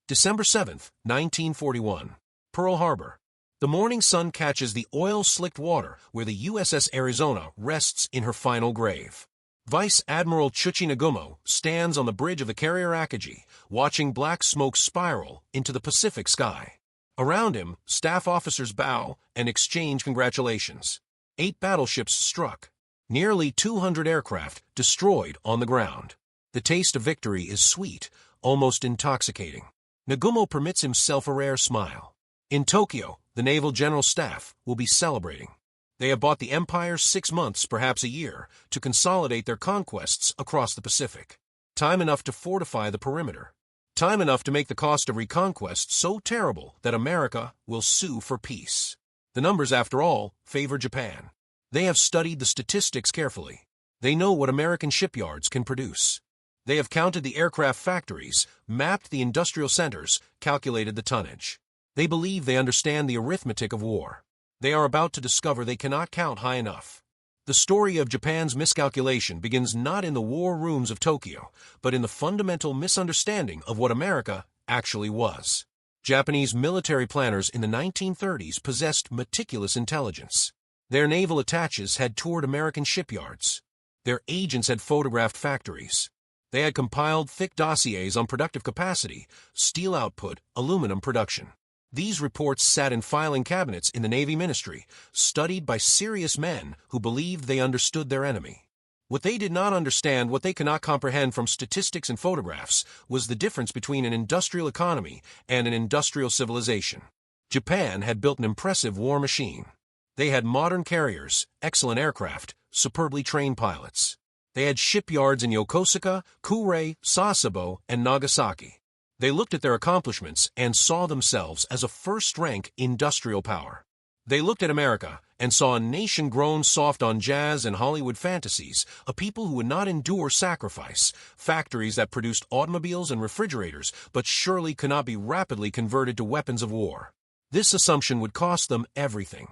December 7, 1941. Pearl Harbor. The morning sun catches the oil-slicked water where the USS Arizona rests in her final grave. Vice Admiral Chuchi Nagumo stands on the bridge of the carrier Akagi, watching black smoke spiral into the Pacific sky. Around him, staff officers bow and exchange congratulations. 8 battleships struck. Nearly 200 aircraft destroyed on the ground. The taste of victory is sweet, almost intoxicating. Nagumo permits himself a rare smile. In Tokyo, the Naval General Staff will be celebrating. They have bought the Empire 6 months, perhaps a year, to consolidate their conquests across the Pacific. Time enough to fortify the perimeter. Time enough to make the cost of reconquest so terrible that America will sue for peace. The numbers, after all, favor Japan. They have studied the statistics carefully. They know what American shipyards can produce. They have counted the aircraft factories, mapped the industrial centers, calculated the tonnage. They believe they understand the arithmetic of war. They are about to discover they cannot count high enough. The story of Japan's miscalculation begins not in the war rooms of Tokyo, but in the fundamental misunderstanding of what America actually was. Japanese military planners in the 1930s possessed meticulous intelligence. Their naval attaches had toured American shipyards. Their agents had photographed factories. They had compiled thick dossiers on productive capacity, steel output, aluminum production. These reports sat in filing cabinets in the Navy Ministry, studied by serious men who believed they understood their enemy. What they did not understand, what they cannot comprehend from statistics and photographs, was the difference between an industrial economy and an industrial civilization. Japan had built an impressive war machine. They had modern carriers, excellent aircraft, superbly trained pilots. They had shipyards in Yokosuka, Kure, Sasebo, and Nagasaki. They looked at their accomplishments and saw themselves as a first-rank industrial power. They looked at America and saw a nation grown soft on jazz and Hollywood fantasies, a people who would not endure sacrifice, factories that produced automobiles and refrigerators but surely could not be rapidly converted to weapons of war. This assumption would cost them everything.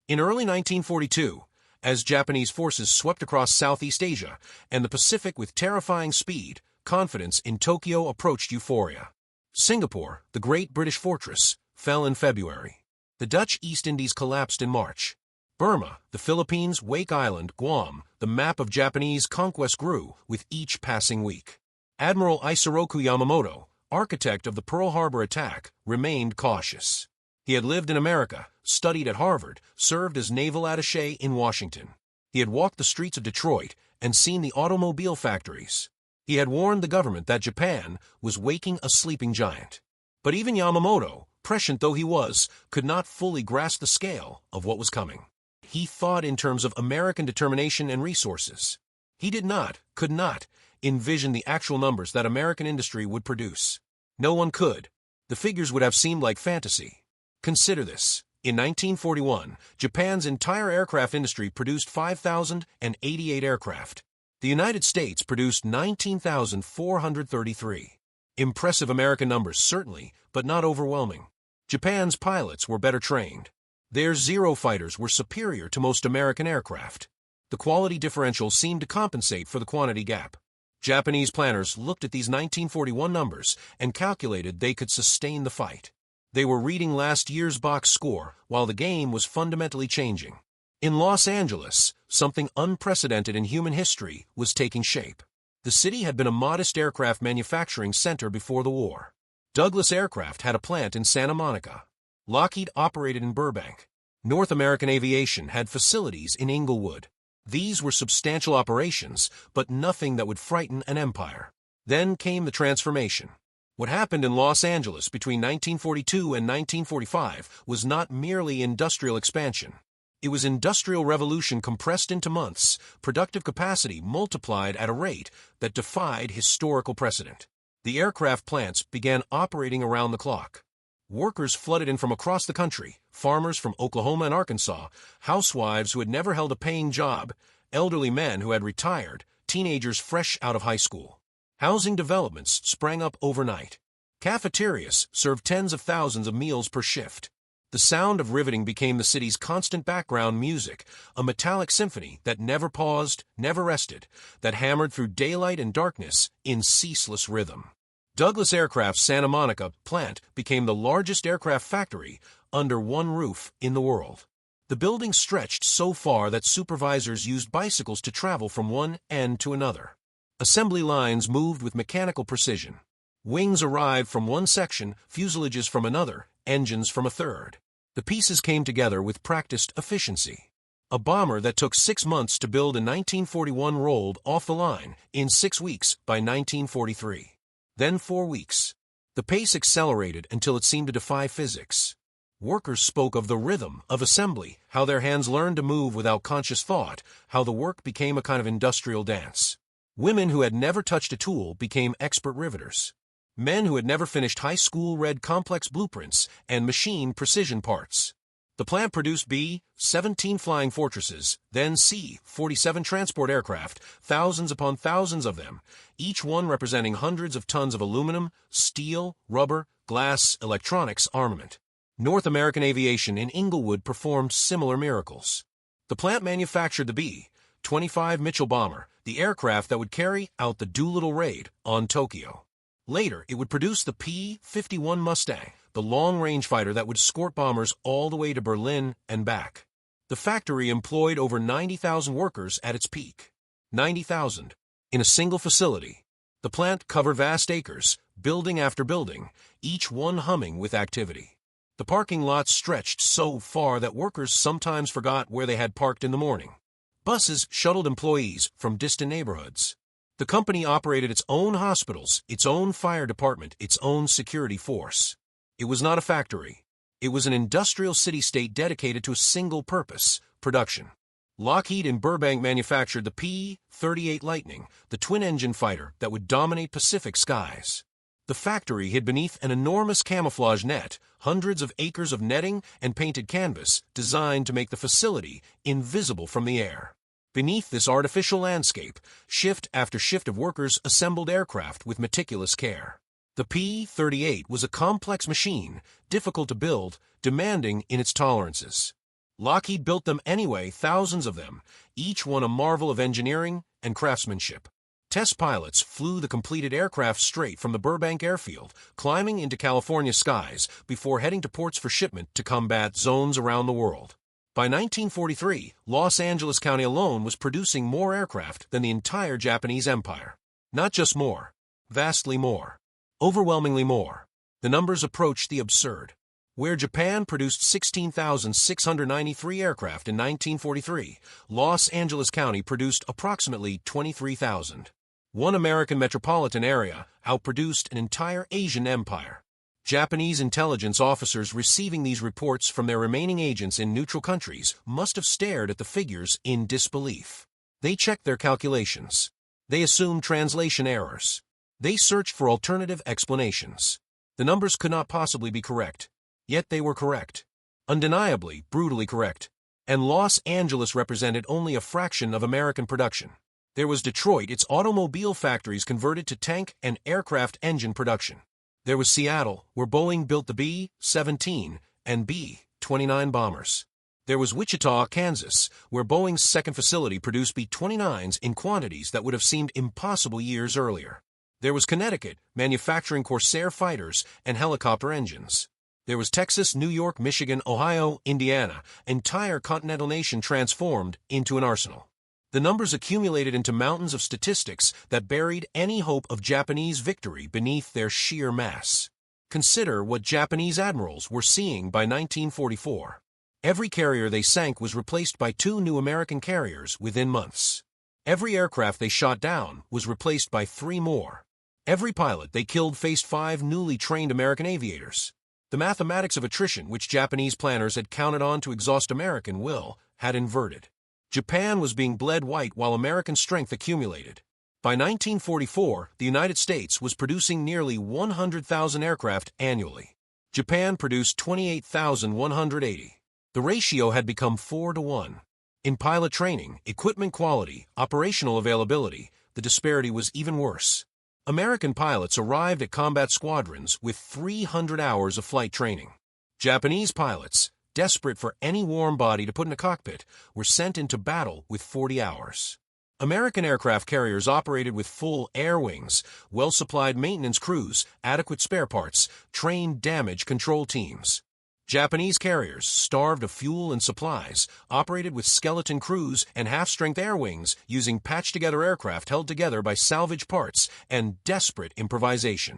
In early 1942, as Japanese forces swept across Southeast Asia and the Pacific with terrifying speed, confidence in Tokyo approached euphoria. Singapore, the great British fortress, fell in February. The Dutch East Indies collapsed in March. Burma, the Philippines, Wake Island, Guam, the map of Japanese conquest grew with each passing week. Admiral Isoroku Yamamoto, architect of the Pearl Harbor attack, remained cautious. He had lived in America, studied at Harvard, served as naval attaché in Washington. He had walked the streets of Detroit and seen the automobile factories. He had warned the government that Japan was waking a sleeping giant. But even Yamamoto, prescient though he was, could not fully grasp the scale of what was coming. He thought in terms of American determination and resources. He could not, envision the actual numbers that American industry would produce. No one could. The figures would have seemed like fantasy. Consider this. In 1941, Japan's entire aircraft industry produced 5,088 aircraft. The United States produced 19,433. Impressive American numbers, certainly, but not overwhelming. Japan's pilots were better trained. Their Zero fighters were superior to most American aircraft. The quality differential seemed to compensate for the quantity gap. Japanese planners looked at these 1941 numbers and calculated they could sustain the fight. They were reading last year's box score while the game was fundamentally changing. In Los Angeles, something unprecedented in human history was taking shape. The city had been a modest aircraft manufacturing center before the war. Douglas Aircraft had a plant in Santa Monica. Lockheed operated in Burbank. North American Aviation had facilities in Inglewood. These were substantial operations, but nothing that would frighten an empire. Then came the transformation. What happened in Los Angeles between 1942 and 1945 was not merely industrial expansion. It was industrial revolution compressed into months, productive capacity multiplied at a rate that defied historical precedent. The aircraft plants began operating around the clock. Workers flooded in from across the country, farmers from Oklahoma and Arkansas, housewives who had never held a paying job, elderly men who had retired, teenagers fresh out of high school. Housing developments sprang up overnight. Cafeterias served tens of thousands of meals per shift. The sound of riveting became the city's constant background music, a metallic symphony that never paused, never rested, that hammered through daylight and darkness in ceaseless rhythm. Douglas Aircraft's Santa Monica plant became the largest aircraft factory under one roof in the world. The building stretched so far that supervisors used bicycles to travel from one end to another. Assembly lines moved with mechanical precision. Wings arrived from one section, fuselages from another, engines from a third. The pieces came together with practiced efficiency. A bomber that took 6 months to build in 1941 rolled off the line in 6 weeks by 1943. Then 4 weeks. The pace accelerated until it seemed to defy physics. Workers spoke of the rhythm of assembly, how their hands learned to move without conscious thought, how the work became a kind of industrial dance. Women who had never touched a tool became expert riveters. Men who had never finished high school read complex blueprints and machined precision parts. The plant produced B-17 flying fortresses, then C-47 transport aircraft, thousands upon thousands of them, each one representing hundreds of tons of aluminum, steel, rubber, glass, electronics, armament. North American aviation in Inglewood performed similar miracles. The plant manufactured the B-25 Mitchell bomber, the aircraft that would carry out the Doolittle raid on Tokyo. Later, it would produce the P-51 Mustang, the long-range fighter that would escort bombers all the way to Berlin and back. The factory employed over 90,000 workers at its peak. 90,000 in a single facility. The plant covered vast acres, building after building, each one humming with activity. The parking lots stretched so far that workers sometimes forgot where they had parked in the morning. Buses shuttled employees from distant neighborhoods. The company operated its own hospitals, its own fire department, its own security force. It was not a factory. It was an industrial city-state dedicated to a single purpose, production. Lockheed in Burbank manufactured the P-38 Lightning, the twin-engine fighter that would dominate Pacific skies. The factory hid beneath an enormous camouflage net, hundreds of acres of netting and painted canvas designed to make the facility invisible from the air. Beneath this artificial landscape, shift after shift of workers assembled aircraft with meticulous care. The P-38 was a complex machine, difficult to build, demanding in its tolerances. Lockheed built them anyway, thousands of them, each one a marvel of engineering and craftsmanship. Test pilots flew the completed aircraft straight from the Burbank airfield, climbing into California skies before heading to ports for shipment to combat zones around the world. By 1943, Los Angeles County alone was producing more aircraft than the entire Japanese Empire. Not just more, vastly more, overwhelmingly more. The numbers approached the absurd. Where Japan produced 16,693 aircraft in 1943, Los Angeles County produced approximately 23,000. One American metropolitan area outproduced an entire Asian empire. Japanese intelligence officers receiving these reports from their remaining agents in neutral countries must have stared at the figures in disbelief. They checked their calculations. They assumed translation errors. They searched for alternative explanations. The numbers could not possibly be correct. Yet they were correct. Undeniably, brutally correct. And Los Angeles represented only a fraction of American production. There was Detroit, its automobile factories converted to tank and aircraft engine production. There was Seattle, where Boeing built the B-17 and B-29 bombers. There was Wichita, Kansas, where Boeing's second facility produced B-29s in quantities that would have seemed impossible years earlier. There was Connecticut, manufacturing Corsair fighters and helicopter engines. There was Texas, New York, Michigan, Ohio, Indiana, entire continental nation transformed into an arsenal. The numbers accumulated into mountains of statistics that buried any hope of Japanese victory beneath their sheer mass. Consider what Japanese admirals were seeing by 1944. Every carrier they sank was replaced by 2 new American carriers within months. Every aircraft they shot down was replaced by 3 more. Every pilot they killed faced 5 newly trained American aviators. The mathematics of attrition, which Japanese planners had counted on to exhaust American will, had inverted. Japan was being bled white while American strength accumulated. By 1944, the United States was producing nearly 100,000 aircraft annually. Japan produced 28,180. The ratio had become 4-to-1. In pilot training, equipment quality, operational availability, the disparity was even worse. American pilots arrived at combat squadrons with 300 hours of flight training. Japanese pilots, desperate for any warm body to put in a cockpit, were sent into battle with 40 hours. American aircraft carriers operated with full air wings, well-supplied maintenance crews, adequate spare parts, trained damage control teams. Japanese carriers, starved of fuel and supplies, operated with skeleton crews and half-strength air wings using patched-together aircraft held together by salvage parts and desperate improvisation.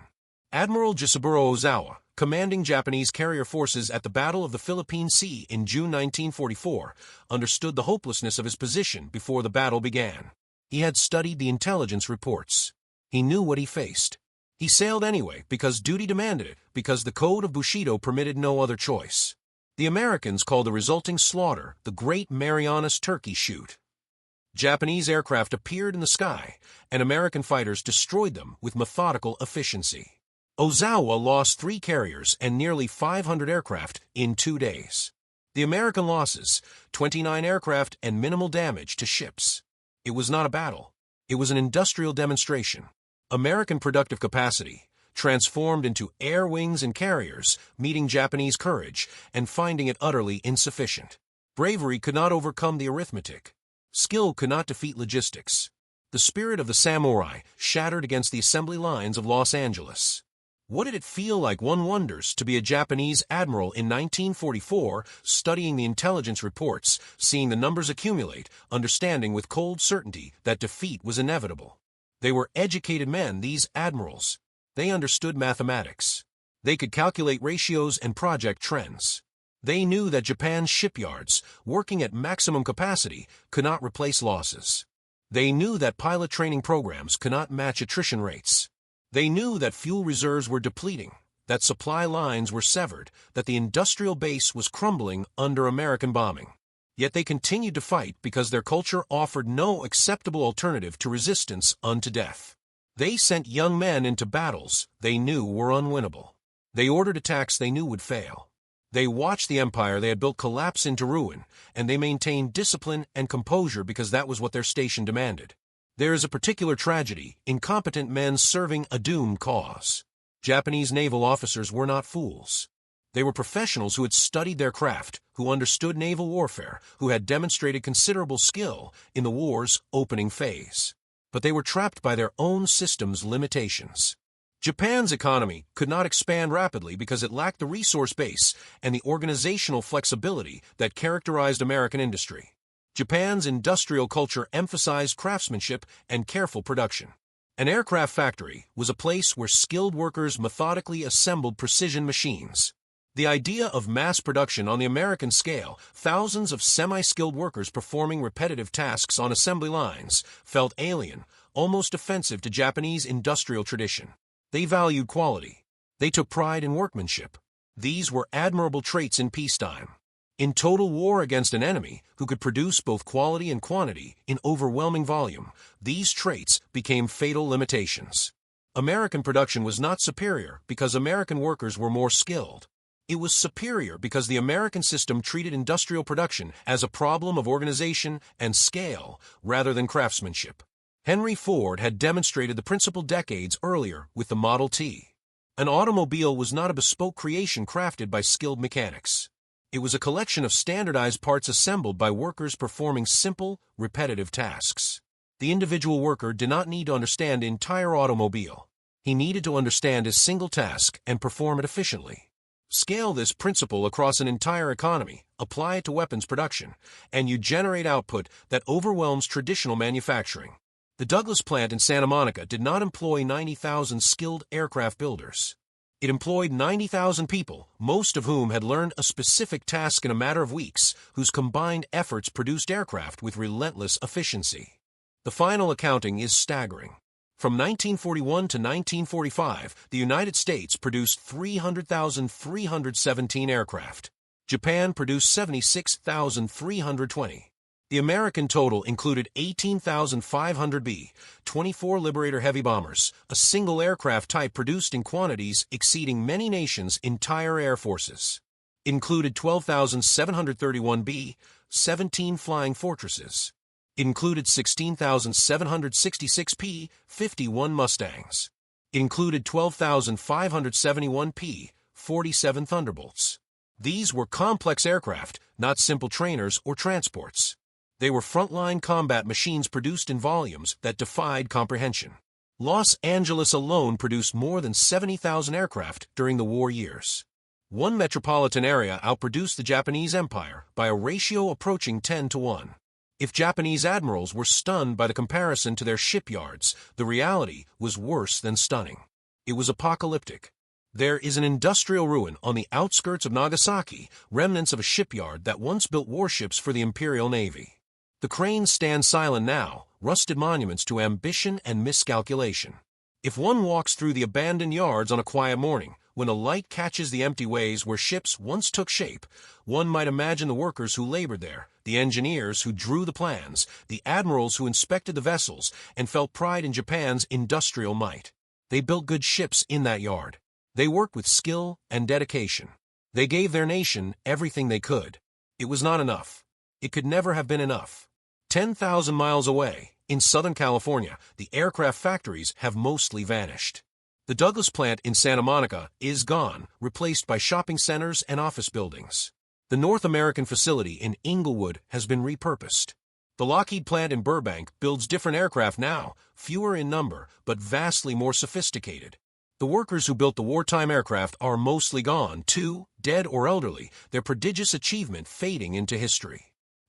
Admiral Jisaburo Ozawa, commanding Japanese carrier forces at the Battle of the Philippine Sea in June 1944, understood the hopelessness of his position before the battle began. He had studied the intelligence reports. He knew what he faced. He sailed anyway because duty demanded it, because the code of Bushido permitted no other choice. The Americans called the resulting slaughter the Great Marianas Turkey Shoot. Japanese aircraft appeared in the sky, and American fighters destroyed them with methodical efficiency. Ozawa lost 3 carriers and nearly 500 aircraft in 2 days. The American losses, 29 aircraft and minimal damage to ships. It was not a battle. It was an industrial demonstration. American productive capacity, transformed into air wings and carriers, meeting Japanese courage and finding it utterly insufficient. Bravery could not overcome the arithmetic. Skill could not defeat logistics. The spirit of the samurai shattered against the assembly lines of Los Angeles. What did it feel like, one wonders, to be a Japanese admiral in 1944, studying the intelligence reports, seeing the numbers accumulate, understanding with cold certainty that defeat was inevitable? They were educated men, these admirals. They understood mathematics. They could calculate ratios and project trends. They knew that Japan's shipyards, working at maximum capacity, could not replace losses. They knew that pilot training programs could not match attrition rates. They knew that fuel reserves were depleting, that supply lines were severed, that the industrial base was crumbling under American bombing. Yet they continued to fight because their culture offered no acceptable alternative to resistance unto death. They sent young men into battles they knew were unwinnable. They ordered attacks they knew would fail. They watched the empire they had built collapse into ruin, and they maintained discipline and composure because that was what their station demanded. There is a particular tragedy: incompetent men serving a doomed cause. Japanese naval officers were not fools. They were professionals who had studied their craft, who understood naval warfare, who had demonstrated considerable skill in the war's opening phase. But they were trapped by their own system's limitations. Japan's economy could not expand rapidly because it lacked the resource base and the organizational flexibility that characterized American industry. Japan's industrial culture emphasized craftsmanship and careful production. An aircraft factory was a place where skilled workers methodically assembled precision machines. The idea of mass production on the American scale, thousands of semi-skilled workers performing repetitive tasks on assembly lines, felt alien, almost offensive to Japanese industrial tradition. They valued quality. They took pride in workmanship. These were admirable traits in peacetime. In total war against an enemy who could produce both quality and quantity in overwhelming volume, these traits became fatal limitations. American production was not superior because American workers were more skilled. It was superior because the American system treated industrial production as a problem of organization and scale rather than craftsmanship. Henry Ford had demonstrated the principle decades earlier with the Model T. An automobile was not a bespoke creation crafted by skilled mechanics. It was a collection of standardized parts assembled by workers performing simple, repetitive tasks. The individual worker did not need to understand the entire automobile. He needed to understand his single task and perform it efficiently. Scale this principle across an entire economy, apply it to weapons production, and you generate output that overwhelms traditional manufacturing. The Douglas plant in Santa Monica did not employ 90,000 skilled aircraft builders. It employed 90,000 people, most of whom had learned a specific task in a matter of weeks, whose combined efforts produced aircraft with relentless efficiency. The final accounting is staggering. From 1941 to 1945, the United States produced 300,317 aircraft. Japan produced 76,320. The American total included 18,500 B, 24 Liberator heavy bombers, a single aircraft type produced in quantities exceeding many nations' entire air forces. It included 12,731 B, 17 Flying Fortresses. It included 16,766 P, 51 Mustangs. It included 12,571 P, 47 Thunderbolts. These were complex aircraft, not simple trainers or transports. They were frontline combat machines produced in volumes that defied comprehension. Los Angeles alone produced more than 70,000 aircraft during the war years. One metropolitan area outproduced the Japanese Empire by a ratio approaching 10-1. If Japanese admirals were stunned by the comparison to their shipyards, the reality was worse than stunning. It was apocalyptic. There is an industrial ruin on the outskirts of Nagasaki, remnants of a shipyard that once built warships for the Imperial Navy. The cranes stand silent now, rusted monuments to ambition and miscalculation. If one walks through the abandoned yards on a quiet morning, when a light catches the empty ways where ships once took shape, one might imagine the workers who labored there, the engineers who drew the plans, the admirals who inspected the vessels and felt pride in Japan's industrial might. They built good ships in that yard. They worked with skill and dedication. They gave their nation everything they could. It was not enough. It could never have been enough. 10,000 miles away, in Southern California, the aircraft factories have mostly vanished. The Douglas plant in Santa Monica is gone, replaced by shopping centers and office buildings. The North American facility in Inglewood has been repurposed. The Lockheed plant in Burbank builds different aircraft now, fewer in number, but vastly more sophisticated. The workers who built the wartime aircraft are mostly gone, too, dead or elderly, their prodigious achievement fading into history.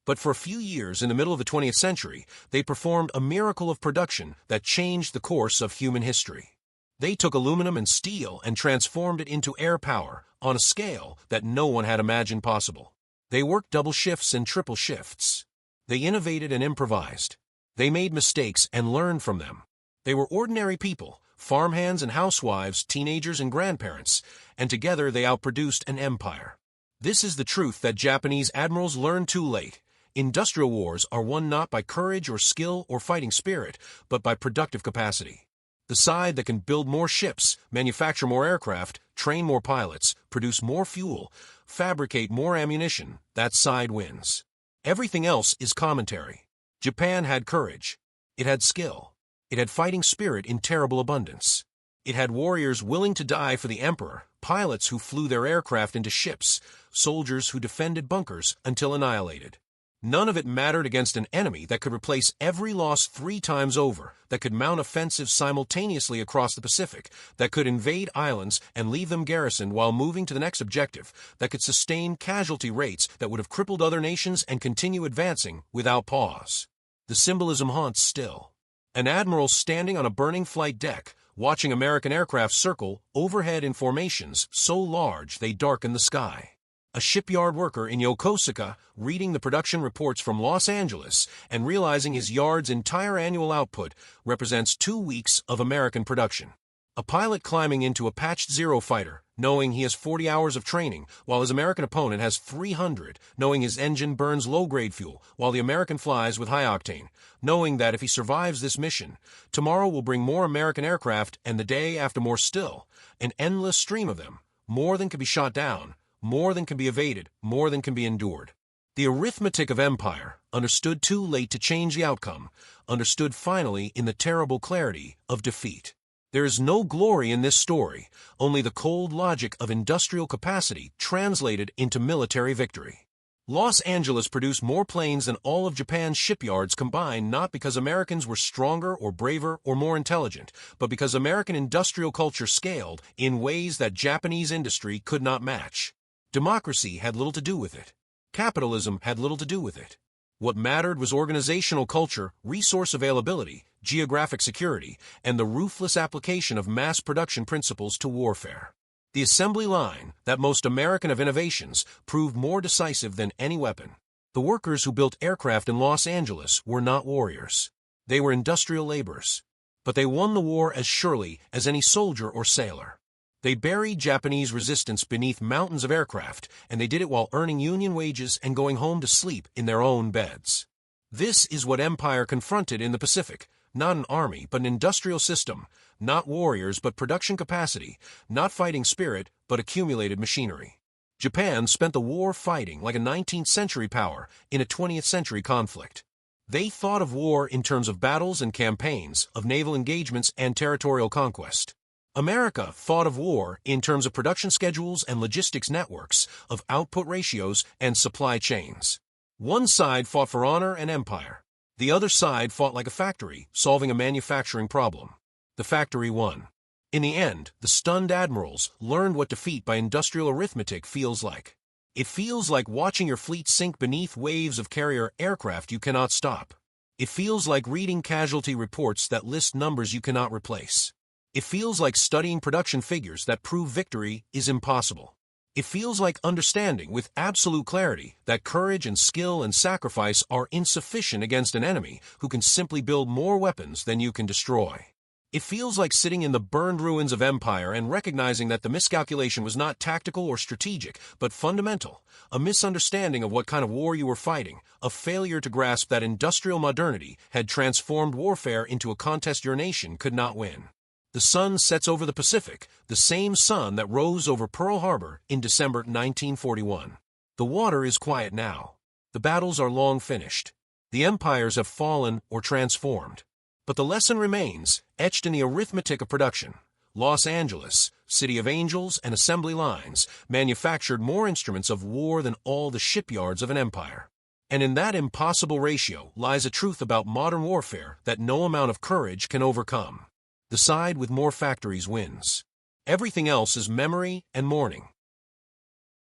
But for a few years in the middle of the 20th century, they performed a miracle of production that changed the course of human history. They took aluminum and steel and transformed it into air power on a scale that no one had imagined possible. They worked double shifts and triple shifts. They innovated and improvised. They made mistakes and learned from them. They were ordinary people, farmhands and housewives, teenagers and grandparents, and together they outproduced an empire. This is the truth that Japanese admirals learned too late. Industrial wars are won not by courage or skill or fighting spirit, but by productive capacity. The side that can build more ships, manufacture more aircraft, train more pilots, produce more fuel, fabricate more ammunition, that side wins. Everything else is commentary. Japan had courage. It had skill. It had fighting spirit in terrible abundance. It had warriors willing to die for the emperor, pilots who flew their aircraft into ships, soldiers who defended bunkers until annihilated. None of it mattered against an enemy that could replace every loss 3 times over, that could mount offensives simultaneously across the Pacific, that could invade islands and leave them garrisoned while moving to the next objective, that could sustain casualty rates that would have crippled other nations and continue advancing without pause. The symbolism haunts still. An admiral standing on a burning flight deck, watching American aircraft circle overhead in formations so large they darken the sky. A shipyard worker in Yokosuka reading the production reports from Los Angeles and realizing his yard's entire annual output represents 2 weeks of American production. A pilot climbing into a patched Zero fighter, knowing he has 40 hours of training, while his American opponent has 300, knowing his engine burns low-grade fuel, while the American flies with high-octane, knowing that if he survives this mission, tomorrow will bring more American aircraft and the day after more still, an endless stream of them, more than can be shot down, more than can be evaded, more than can be endured. The arithmetic of empire, understood too late to change the outcome, understood finally in the terrible clarity of defeat. There is no glory in this story, only the cold logic of industrial capacity translated into military victory. Los Angeles produced more planes than all of Japan's shipyards combined, not because Americans were stronger or braver or more intelligent, but because American industrial culture scaled in ways that Japanese industry could not match. Democracy had little to do with it. Capitalism had little to do with it. What mattered was organizational culture, resource availability, geographic security, and the ruthless application of mass production principles to warfare. The assembly line, that most American of innovations, proved more decisive than any weapon. The workers who built aircraft in Los Angeles were not warriors. They were industrial laborers. But they won the war as surely as any soldier or sailor. They buried Japanese resistance beneath mountains of aircraft, and they did it while earning Union wages and going home to sleep in their own beds. This is what empire confronted in the Pacific, not an army but an industrial system, not warriors but production capacity, not fighting spirit but accumulated machinery. Japan spent the war fighting like a 19th century power in a 20th century conflict. They thought of war in terms of battles and campaigns, of naval engagements and territorial conquest. America thought of war in terms of production schedules and logistics networks, of output ratios and supply chains. One side fought for honor and empire. The other side fought like a factory, solving a manufacturing problem. The factory won. In the end, the stunned admirals learned what defeat by industrial arithmetic feels like. It feels like watching your fleet sink beneath waves of carrier aircraft you cannot stop. It feels like reading casualty reports that list numbers you cannot replace. It feels like studying production figures that prove victory is impossible. It feels like understanding with absolute clarity that courage and skill and sacrifice are insufficient against an enemy who can simply build more weapons than you can destroy. It feels like sitting in the burned ruins of empire and recognizing that the miscalculation was not tactical or strategic, but fundamental, a misunderstanding of what kind of war you were fighting, a failure to grasp that industrial modernity had transformed warfare into a contest your nation could not win. The sun sets over the Pacific, the same sun that rose over Pearl Harbor in December 1941. The water is quiet now. The battles are long finished. The empires have fallen or transformed. But the lesson remains, etched in the arithmetic of production. Los Angeles, City of Angels and assembly lines, manufactured more instruments of war than all the shipyards of an empire. And in that impossible ratio lies a truth about modern warfare that no amount of courage can overcome. The side with more factories wins. Everything else is memory and mourning.